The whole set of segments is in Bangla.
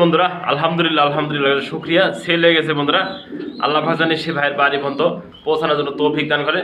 বন্ধুরা আলহামদুলিল্লাহ আলহামদুলিল্লাহ শুকরিয়া সেল হয়ে গেছে বন্ধুরা। আল্লাহ পাক জানি সে ভাইয়ের বাড়ি পর্যন্ত পৌঁছানোর জন্য তৌফিক দান করে।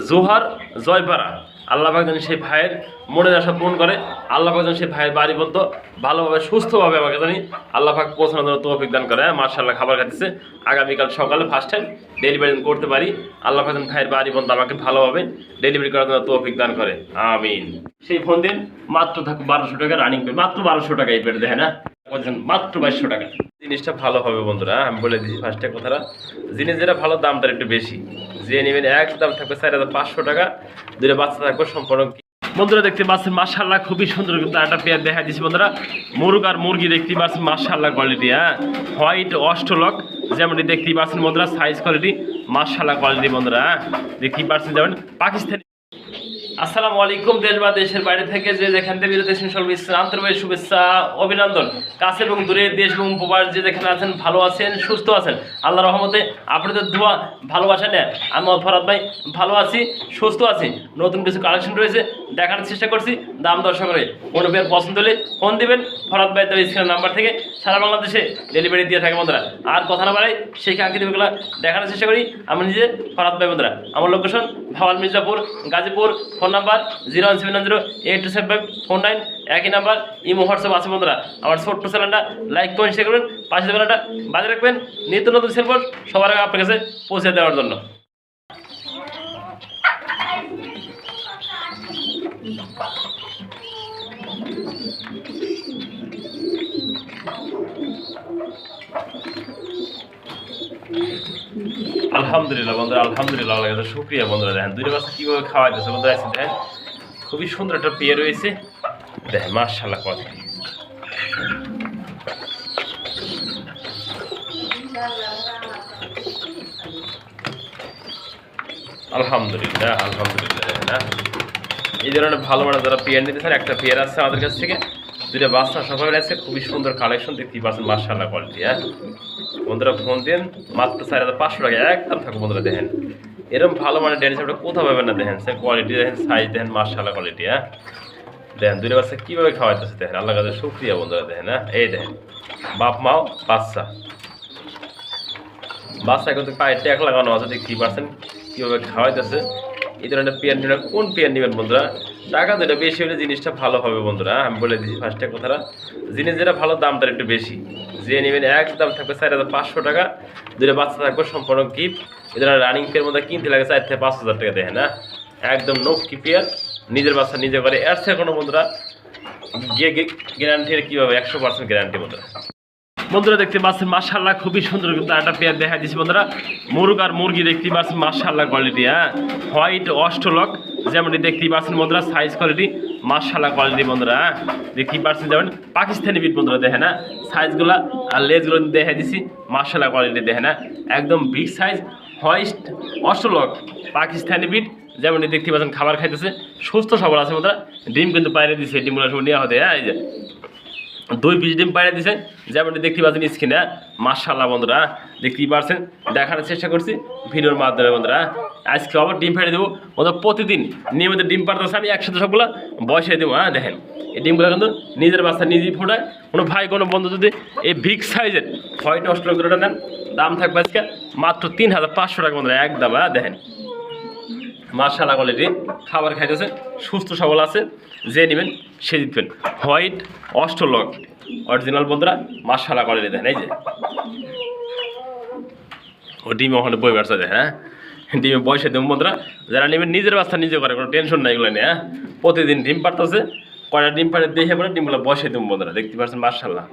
জোহার জয়পাড়া আল্লাহ পাক জানি সেই ভাইয়ের মনের আশা পূরণ করে। আল্লাহ পাক জানি সেই ভাইয়ের বাড়ি পর্যন্ত ভালোভাবে সুস্থভাবে আমাকে জানি আল্লাহ পাক পৌঁছানোর জন্য তৌফিক দান করে। মাশাআল্লাহ খাবার খাইতেছে, আগামীকাল সকালে ফার্স্ট টাইম ডেলিভারি করতে পারি। আল্লাহ পাক জানি ভাইয়ের বাড়ি পর্যন্ত আমাকে ভালোভাবে ডেলিভারি করার জন্য তৌফিক দান করে, আমিন। সেই ফোন দিন মাত্র থাকবে 1200 টাকা রানিং পে, মাত্র 1200 টাকা এই পেটে দেখে না, মাত্র 2200 টাকা। জিনিসটা ভালো হবে বন্ধুরা, আমি বলে দিচ্ছি ফার্স্টে কথাটা, জিনিস যেটা ভালো দামটা একটু বেশি, যে নেবেন একদম থাকবে 4500 টাকা, দুটো বাচ্চা থাকবে সম্পূর্ণ। বন্ধুরা দেখতে পাচ্ছেন মাশাআল্লাহ খুবই সুন্দর কিন্তু একটা পেয়ার দেখা দিচ্ছি বন্ধুরা, মুরগ আর মুরগি দেখতে পাচ্ছেন মাশাআল্লাহ কোয়ালিটি, হ্যাঁ হোয়াইট অস্ট্রলক যেমনটি দেখতেই পাচ্ছেন বন্ধুরা, সাইজ কোয়ালিটি মাশাআল্লাহ কোয়ালিটি বন্ধুরা, দেখতেই পাচ্ছেন যেমন পাকিস্তানি। আসসালামু আলাইকুম, দেশ বা দেশের বাইরে থেকে যে যেখান থেকে দেখছেন সবাই আন্তরিক শুভেচ্ছা অভিনন্দন। কাছে এবং দূরে দেশ এবং প্রবাস যে যেখানে আছেন ভালো আছেন সুস্থ আছেন আল্লাহর রহমতে, আপনাদের দোয়া ভালোবাসা নেয়। আমি ফরাদ ভাই ভালো আছি সুস্থ আছি। নতুন কিছু কালেকশন রয়েছে দেখানোর চেষ্টা করছি, দাম দর্শক করে কোনো পেয়ার পছন্দ হলে ফোন দিবেন। ফরাদ ভাই তবে স্ক্রিনের নাম্বার থেকে সারা বাংলাদেশে ডেলিভারি দিয়ে থাকে বন্ধুরা। আর কথা না বাড়াই সেই কাঙ্ক্ষিতগুলো দেখানোর চেষ্টা করি। আমি নিজে ফরাদ ভাই বন্ধুরা, আমার location Bhawal Mirzapur Gazipur. Phone number 01700827549, একই নাম্বার। ইমো হোয়াটসঅ্যাপ আছে বন্ধুরা। আমার ছোট্ট চ্যানেলটা লাইক করেন শেয়ার করবেন, পাশে বেলাটা বাজে রাখবেন, নিত্য নতুন সেলফোন সবার আগে আপনার কাছে পৌঁছে দেওয়ার জন্য। আলহামদুলিল্লাহ বন্ধুরা আলহামদুলিল্লাহ, আল্লাহ শুকরিয়া বন্ধুরা। দেখেন দুইটা বাচ্চা কীভাবে খাওয়াইতেছে বন্ধুরা, আছে দেখেন খুবই সুন্দর একটা পেয়ে রয়েছে, দেখেন মাশাআল্লাহ কোয়ালিটি। আলহামদুলিল্লাহ আলহামদুলিল্লাহ, না এই ধরনের ভালো মানে যারা পেয়ার নিতে চান, একটা পেয়ার আছে আমাদের কাছ থেকে, দুইটা বাচ্চা সবাই আছে, খুবই সুন্দর কালেকশন দেখতেই পাচ্ছেন মাশাআল্লাহ কোয়ালিটি। হ্যাঁ বন্ধুরা ফোন দিন, মাত্র 4500 টাকা একদম থাকবে বন্ধুরা। দেখেন এরকম ভালো মানে ড্যানিশ আপনারা কোথাও পাবেন না, দেখেন সে কোয়ালিটি দেখেন, সাইজ দেখেন মাশাআল্লাহ কোয়ালিটি। হ্যাঁ দেখেন দুইটা বাচ্চা কীভাবে খাওয়াইতেছে, দেখেন আল্লাহ কাছে শুকরিয়া বন্ধুরা। দেখেন হ্যাঁ এই দেখেন বাপ মাও বাচ্চা, বাচ্চা কিন্তু পায়ে ট্যাগ লাগানো আছে, দেখতেই পাচ্ছেন কীভাবে খাওয়াইতেছে। এই ধরনের পেয়ার নিবেন, কোন পেয়ার নেবেন বন্ধুরা, টাকা যেটা বেশি হলে জিনিসটা ভালো হবে বন্ধুরা। আমি বলে দিচ্ছি ফার্স্টে কথাটা, জিনিস যেটা ভালো দামটা একটু বেশি, যে নেবেন একদম থাকবে 4500 টাকা, দুটো বাচ্চা থাকবে সম্পূর্ণ গিফট। এই ধরনের রানিং পেয়ার মধ্যে কিনতে লাগে 4 থেকে 5000 টাকা। দেখেন না একদম নো কি পেয়ার, নিজের বাচ্চা নিজে করে, এর থেকে কোনো বন্ধুরা গিয়ে গ্যারান্টি কীভাবে 100% গ্যারান্টি বন্ধুরা। বন্ধুরা দেখতে পাচ্ছেন মাশাআল্লাহ খুবই সুন্দর কিন্তু একটা পেয়ার দেখা দিচ্ছি বন্ধুরা, মুরগ আর মুরগি দেখতেই পাচ্ছেন মাশাআল্লাহ কোয়ালিটি, হ্যাঁ হোয়াইট অস্ট্রলক যেমনটি দেখতেই পাচ্ছেন বন্ধুরা, সাইজ কোয়ালিটি মাশাআল্লাহ কোয়ালিটি বন্ধুরা। দেখতেই পাচ্ছেন যেমন পাকিস্তানি বিট বন্ধুরা, দেখেন না সাইজগুলা আর লেজগুলো দেখা দিচ্ছি মাশাআল্লাহ কোয়ালিটি। দেখেন না একদম বিগ সাইজ হোয়াইট অস্ট্রলক পাকিস্তানি বিট যেমনটি দেখতে পাচ্ছেন, খাবার খাইতেছে, সুস্থ সবল আছে বন্ধুরা। ডিম কিন্তু বাইরে দিচ্ছে, ডিমগুলো সব নেওয়া হতে, হ্যাঁ এই যে 2 পিস ডিম বাইরে দিছে যেমনটি দেখতে পাচ্ছেন স্ক্রিনে মাশাআল্লাহ বন্ধুরা। দেখতেই পাচ্ছেন দেখানোর চেষ্টা করছি ভিডিওর মাধ্যমে বন্ধুরা। আজকে আবার ডিম ফেটে দেবো বন্ধুরা, প্রতিদিন নিয়মিত ডিম পাড়তেছে, আমি একসাথে সবগুলো বসিয়ে দেবো। হ্যাঁ দেখেন এই ডিমগুলো কিন্তু নিজের বাচ্চা নিজেই ফোটায়। কোনো ভাই কোনো বন্ধু যদি এই বিগ সাইজের হোয়াইট অস্ট্রেলিয়া নেন, দাম থাকবে আজকে মাত্র 3500 টাকা বন্ধুরা একদম। হ্যাঁ দেখেন মাশাআল্লাহ কোয়ালিটি, খাবার খাইতেছে, সুস্থ সবল আছে, যে নেবেন সে জিতবেন। হোয়াইট অস্ট্রলক অরিজিনাল বন্ধুরা মাশাআল্লাহ কোয়ালিটি। দেখেন এই যে ও ডিম ওখানে বই বাড়ছে, হ্যাঁ ডিমে বয়সে দেবো বন্ধুরা। যারা নেবেন নিজের বাচ্চা নিজে করে, কোনো টেনশন নাই এগুলো নিয়ে। হ্যাঁ প্রতিদিন ডিম পাড়তেছে, কয়টা ডিম পাড়ে দেখে পরে ডিমগুলো বসে দেবো বন্ধুরা। দেখতে পাচ্ছেন মাশাআল্লাহ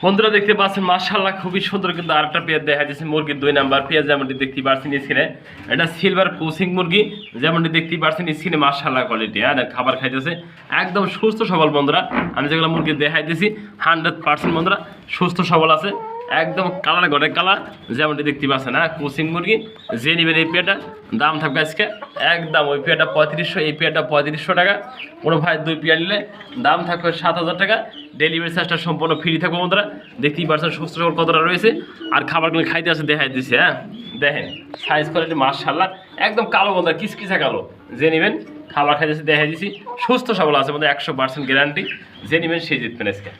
বন্ধুরা, দেখতে পাচ্ছেন মাশাআল্লাহ খুবই সুন্দর কিন্তু আরেকটা পেঁয়াজ দেখা যাচ্ছে, মুরগির 2 নাম্বার পেঁয়াজ যেমনটি দেখতে পাচ্ছেন স্ক্রিনে, এটা সিলভার ক্রসিং মুরগি যেমনটি দেখতে পাচ্ছেন স্ক্রিনে মাশাআল্লাহ কোয়ালিটি। হ্যাঁ খাবার খাইতেছে একদম সুস্থ সবল বন্ধুরা। আমি যেগুলো মুরগি দেখাইতেছি 100% বন্ধুরা সুস্থ সবল আছে, একদম কালার ঘরে কালার যেমনটি দেখতে পাচ্ছেন। হ্যাঁ ক্রসিং মুরগি, যে নেবেন এই পেয়ারটা দাম থাকবে আজকে একদম, ওই পেয়ারটা 3500, এই পেয়ারটা 3500 টাকা। কোনো ভাই 2 পেয়ার নিলে দাম থাকবে 7000 টাকা। ডেলিভারি চার্জটা সম্পূর্ণ ফ্রি থাকবে বন্ধুরা। দেখতেই পাচ্ছেন সুস্থ সবল কতটা রয়েছে, আর খাবারগুলো খাইতে আসে দেখাই দিচ্ছে। হ্যাঁ দেখেন সাইজ কোয়ালিটি মাশাআল্লাহ একদম কালো বন্ধুরা, কিসকিসা কালো, যে নেবেন খাবার খাইতে আসে দেখাই দিচ্ছি, সুস্থ সবল আছে বন্ধুরা 100% গ্যারান্টি, যে নেবেন সে জিতবেন আজকে।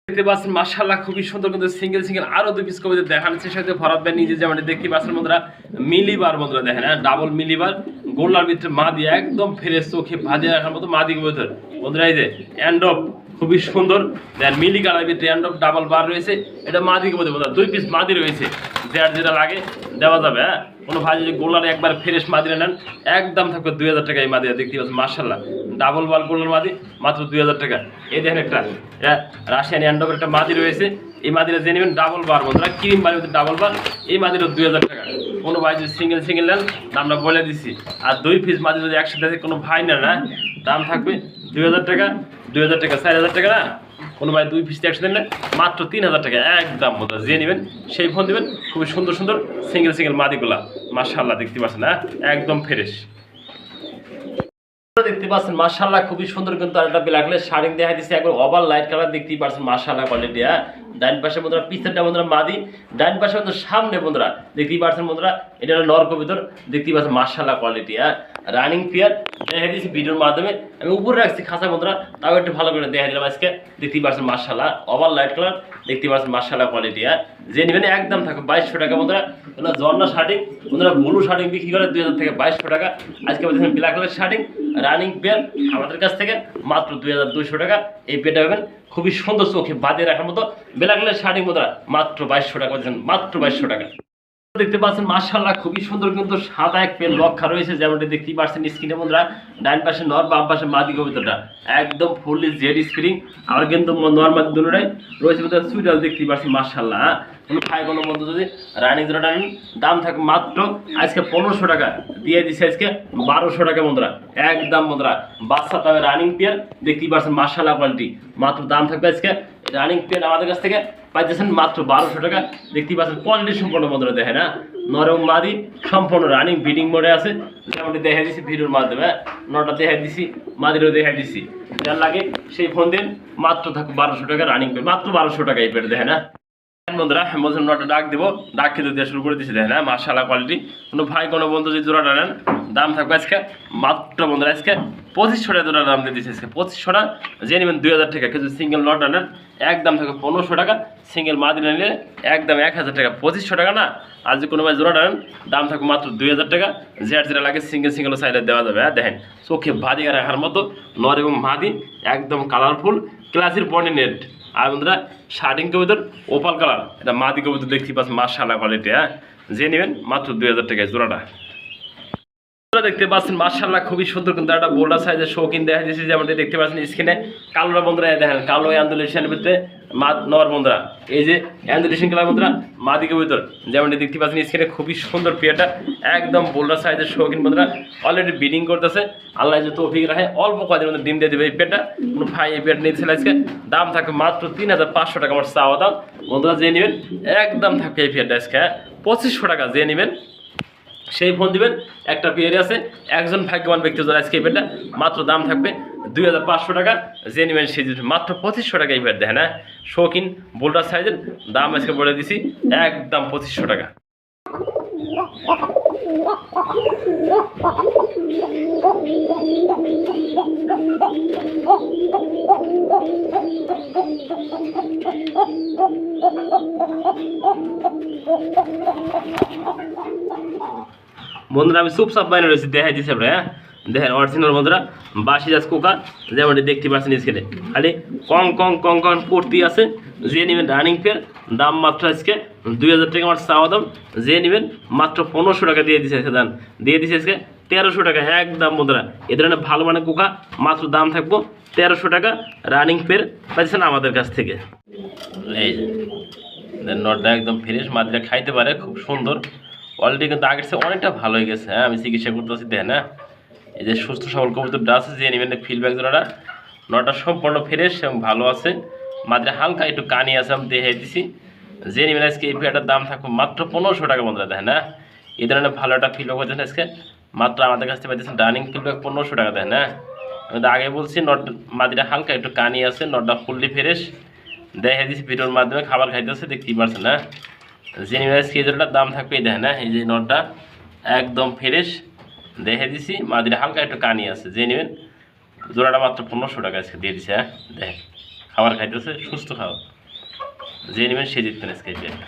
দেখতে পাচ্ছেন মাশাআল্লাহ খুবই সুন্দর কিন্তু সিঙ্গেল আরো 2 পিস কবিতা দেখানোর চেষ্টা করতে ফরাদ ভাই নিজে যেমন দেখতে পাচ্ছেন বন্ধুরা মিলিবার বন্ধুরা দেখেন ডাবল মিলিবার গোল্লার ভিতরে মাদি একদম ফ্রেশ চোখে ভাজে রাখার মতো মাদি কবিতা বন্ধুরা এই যে এন্ডপ খুবই সুন্দর দেন মিলি কালার ভিতরে এন্ডপ ডাবল বার রয়েছে এটা মাদি কবিতা বন্ধুরা 2 পিস মাদি রয়েছে যার যেটা লাগে দেওয়া যাবে হ্যাঁ কোনো ভাই যদি গোল্লার একবার ফ্রেশ মাদি নেন একদম থাকবে 2000 টাকা এই মাদি দেখতে পাচ্ছেন মাশাআল্লাহ ডাবল বাল গোল্লার মাদি মাত্র 2000 টাকা এই দেখেন একটা রাশিয়ান এন্ডপের একটা মাদি রয়েছে এই মাদিটা যে নেবেন ডাবল বার বন্ধুরা ক্রিম বারের মধ্যে ডাবল বার এই মাদিটা 2000 টাকা কোনো ভাই যদি সিঙ্গেল নেন দামটা বলে দিচ্ছি আর 2 পিস মাদি যদি একসাথে আছে কোনো ভাই না দাম থাকবে 2000 টাকা 4000 টাকা না কোনো ভাই 2 পিস একসাথে নেন মাত্র 3000 টাকা একদম বন্ধুরা যে নেবেন সেই ফোন দেবেন খুবই সুন্দর সিঙ্গেল মাদিগুলা মাশাআল্লাহ দেখতে পাচ্ছেন না একদম ফ্রেশ দেখতে পাচ্ছেন মাশাআল্লাহ খুবই সুন্দর কিন্তু আরেকটা ব্ল্যাকলেস শাড়ি দেখা দিচ্ছে একবার ওভার লাইট কালার দেখতেই পাচ্ছেন মাশাআল্লাহ কোয়ালিটি হ্যাঁ ডান পাশে বন্ধুরা পিছনটা বন্ধুরা মাদি ডান পাশে বন্ধুরা সামনে বন্ধুরা দেখতেই পাচ্ছেন বন্ধুরা এটা হলো নর কবিতর দেখতেই পাচ্ছেন মাশাআল্লাহ কোয়ালিটি হ্যাঁ রানিং পেয়ার দেখা দিচ্ছি ভিডিওর মাধ্যমে আমি উপরে রাখছি খাঁচা বন্ধুরা তাও একটু ভালো করে দেখা দিলাম আজকে দেখতেই পাচ্ছেন মাশাআল্লাহ ওভার লাইট কালার দেখতেই পাচ্ছেন মাশাআল্লাহ কোয়ালিটি হ্যাঁ যে নেবেন একদম থাকবে 2200 টাকা বন্ধুরা জর্না শার্টিং বন্ধুরা ব্লু শার্টিং বিক্রি করে 2000 থেকে 2200 টাকা আজকে বলছেন ব্ল্যাক কালার শার্টিং রানিং পেয়ার আমাদের কাছ থেকে মাত্র 2200 টাকা এই পেয়ারটা পাবেন খুবই সুন্দর চোখে বাঁধে রাখার মতো ব্ল্যাক কালার শার্টিং বন্ধুরা মাত্র 2200 টাকা বলছেন মাত্র 2200 টাকা দেখতে পাচ্ছেন মাশাআল্লাহ খুবই সুন্দর কিন্তু সাদা এক পেন লক্ষা রয়েছে যেমনটি দেখতেই পাচ্ছেন স্ক্রিনে বন্ধুরা ডান পাশে নর বাম পাশে মাদি কবিতাটা একদম ফুললি জেড স্প্রিং আর কিন্তু নর মাদি দুটোটাই রয়েছে বন্ধুরা সুইটাল দেখতেই পাচ্ছি মাশাআল্লাহ কোনো খাই কোনো বন্ধু যদি রানিং জোড়াটা নেন দাম থাকে মাত্র আজকে 1500 টাকা দিয়ে দিচ্ছে আজকে 1200 টাকা বন্ধুরা একদম বন্ধুরা বাচ্চা তবে রানিং পেয়ার দেখতেই পাচ্ছেন মাশাআল্লাহ কোয়ালিটি মাত্র দাম থাকবে আজকে রানিং পেয়ার আমাদের কাছ থেকে পাইতেছেন মাত্র 1200 টাকা দেখতেই পাচ্ছেন কোয়ালিটি সম্পূর্ণ বন্ধুরা দেখে না নরম মাদি সম্পূর্ণ রানিং ব্রিডিং মোডে আছে যেমনটি দেখা দিচ্ছি ভিডিওর মাধ্যমে নটা দেখা দিচ্ছি মাদিরও দেখা দিচ্ছি যার লাগে সেই ফোন দিন মাত্র থাকবে 1200 টাকা রানিং পেয়ার মাত্র 1200 টাকা এই পেয়ার দেখে না বন্ধুরা বলছেন নটা ডাক দেবো ডাক খেতে দেওয়া শুরু করে দিচ্ছি দেখেন হ্যাঁ মাশাআল্লাহ কোয়ালিটি কোনো ভাই কোনো বন্ধু যদি জোড়াটা নেন দাম থাকবে আজকে মাত্র বন্ধুরা আজকে 2500 টাকা জোড়া দাম দিয়ে দিচ্ছে আজকে 2500 টাকা যে নেবেন 2000 টাকা কিন্তু সিঙ্গেল নটা নেন একদম থাকবে 1500 টাকা সিঙ্গেল মাদি নিলে একদম 1000 টাকা 2500 টাকা না আর যদি কোনো ভাই জোড়াটা নেন দাম থাকবে মাত্র 2000 টাকা যেটা লাগে সিঙ্গেল সাইডে দেওয়া যাবে হ্যাঁ দেখেন চোখে ভাদি রাখার মতো নর এবং মাদি একদম কালারফুল ক্লাসির বডি নেট আর বন্ধুরা শার্টিং কবিতর ওপাল কালার এটা মাদি কবিতর দেখতে পাচ্ছেন মাশাআল্লাহ কোয়ালিটি হ্যাঁ যে নেবেন মাত্র 2000 টাকায় জোড়াটা দেখতে পাচ্ছেন মাশাআল্লাহ খুবই সুন্দর কিন্তু একটা বোল্ডার সাইজের শৌখিন দেখা দিয়েছে যেমন দেখতে পাচ্ছেন স্ক্রিনে কালোরা বন্ধুরা দেখেন কালো অ্যান্ডুলেশনের ভিতরে নর বন্ধুরা এই যে অ্যান্ডুলেশন কালার বন্ধুরা মাদি কবিতর যেমন দেখতে পাচ্ছেন স্ক্রিনে খুবই সুন্দর পেয়ারটা একদম বোল্ডার সাইজের শৌখিন বন্ধুরা অলরেডি ব্রিডিং করতেছে আল্লাহ যে তৌফিক রাখে অল্প কয়েকদিনের মধ্যে ডিম দিয়ে দেবে এই পেয়ারটা কোনো ভাই এই পেয়ারটা নিয়েছিল আজকে দাম থাকবে মাত্র 3500 টাকা আমার চাওয়া দাম বন্ধুরা যে নেবেন একদম থাকবে এই পেয়ারটা আজকে 2500 টাকা যে নেবেন সেই ফোন দিবেন একটা পেয়ারে আছে একজন ভাগ্যবান ব্যক্তি যারা আজকে এই পেয়ারটা মাত্র দাম থাকবে 2500 টাকা যে নেবেন সেই মাত্র 2500 টাকা এই পেয়ার দেখেন হ্যাঁ শৌখিন বোল্ডার সাইজের দাম আজকে বলে দিছি একদম 2500 টাকা বন্ধুরা আমি চুপচাপ বাইরে রয়েছি দেখাই দিচ্ছি আপনার হ্যাঁ দেখেন অরিজিনাল বন্ধুরা বাসি জাজ কোকা যেমনটি দেখতে পাচ্ছেন স্ক্রিনে খালি কং করতেই আছে যে নেবেন রানিং পেয়ার দাম মাত্র আজকে 2000 টাকা আমার চাওয়া দাম যে নেবেন মাত্র 1500 টাকা দিয়ে দিচ্ছে আজকে দাম দিয়ে দিচ্ছে আজকে 1300 টাকা একদম বন্ধুরা এ ধরনের ভালো মানে কোকা মাত্র দাম থাকবো 1300 টাকা রানিং পেয়ার পাচ্ছেন আমাদের কাছ থেকে এই নটটা একদম ফ্রেশ মাদিরা খাইতে পারে খুব সুন্দর অলরেডি কিন্তু আগের চেয়ে অনেকটা ভালো হয়ে গেছে হ্যাঁ আমি চিকিৎসা করতেছি দেখেন হ্যাঁ এই যে সুস্থ সবল কবুতরটা আছে যে নেবেন ফিডব্যাক জোড়াটা নটা সম্পূর্ণ ফ্রেশ এবং ভালো আছে মাঝে হালকা একটু কানি আছে আমি দেখে দিছি যে নেবেন আজকে এই পেয়ারটার দাম থাকবে মাত্র 1500 টাকা বন্ধুরা দেখেন হ্যাঁ এই ধরনের ভালো একটা ফিডব্যাক করছেন আজকে মাত্র আমাদের কাছ থেকে পাইতেছেন রানিং ফিডব্যাক 1500 টাকা দেন হ্যাঁ আমি তো আগে বলছি নট মাদিটা হালকা একটু কানি আছে নটটা ফুললি ফ্রেশ দেখে দিচ্ছি ভিডিওর মাধ্যমে খাবার খাইতেছে দেখতেই পারছেন না জেনিভাইস কেজোটার দাম থাকবে এই দেখেন এই যে নটটা একদম ফ্রেশ দেখে দিছি মাদিটা হালকা একটু কানি আছে যে নেবেন জোড়াটা মাত্র 1500 টাকা আজকে দিয়ে দিছে হ্যাঁ দেখেন খাবার খাইতেছে সুস্থ খাবার যে নেবেন সে জিতবেন আজকে এই পেয়ারটা।